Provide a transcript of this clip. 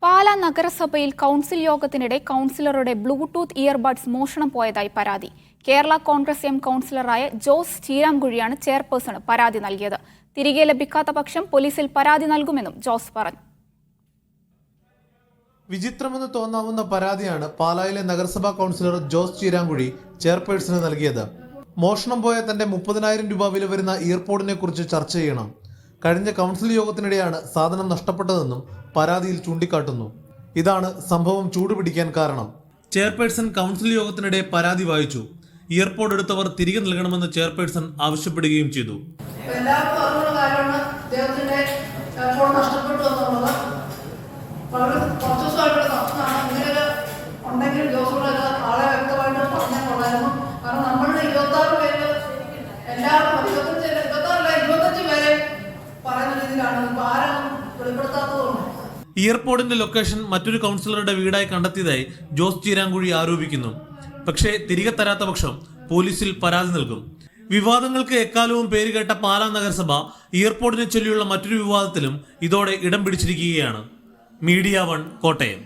പാലാ നഗരസഭയിൽ council യോഗത്തിനിടെ കൗൺസിലറുടെ Bluetooth earbuds മോഷണം പോയതായി പരാതി. കേരള കോൺഗ്രസ് എം കൗൺസിലറായ ജോസ് ചീരാംകുഴിയാണ് ചെയർപേഴ്സണ് പരാതി നൽകിയത്. തിരികെ ലഭിക്കാത്ത പക്ഷം പോലീസിൽ പരാതി നൽകുമെന്നും ജോസ് പറഞ്ഞു. വിചിത്രമെന്ന് തോന്നാവുന്ന പരാതിയാണ് പാലായിലെ നഗരസഭാ കൗൺസിലർ ജോസ് ചീരാംകുഴി ചെയർപേഴ്സണ് നൽകിയത്. മോഷണം പോയ തന്റെ 30,000 രൂപ വില വരുന്ന ഇയർപോഡിനെ കുറിച്ച് ചർച്ച ചെയ്യണം. കഴിഞ്ഞ കൗൺസിൽ യോഗത്തിനിടെയാണ് സാധനം നഷ്ടപ്പെട്ടതെന്നും പരാതിയിൽ ചൂണ്ടിക്കാട്ടുന്നു. ഇതാണ് സംഭവം ചൂടുപിടിക്കാൻ കാരണം. ചെയർപേഴ്സൺ കൗൺസിൽ യോഗത്തിനിടെ പരാതി വായിച്ചു. ഇയർപോഡ് എടുത്തവർ തിരികെ നൽകണമെന്ന് ചെയർപേഴ്സൺ ആവശ്യപ്പെടുകയും ചെയ്തു. ഇയർപോഡിന്റെ ലൊക്കേഷൻ മറ്റൊരു കൗൺസിലറുടെ വീടായി കണ്ടെത്തിയതായി ജോസ് ചീരാംകുഴി ആരോപിക്കുന്നു. പക്ഷേ തിരികെ തരാത്ത പക്ഷം പോലീസിൽ പരാതി നൽകും. വിവാദങ്ങൾക്ക് എക്കാലവും പേരുകേട്ട പാലാ നഗരസഭ ഇയർപോഡിനെ ചൊല്ലിയുള്ള മറ്റൊരു വിവാദത്തിലും ഇതോടെ ഇടം പിടിച്ചിരിക്കുകയാണ്. മീഡിയ 1 കോട്ടയം.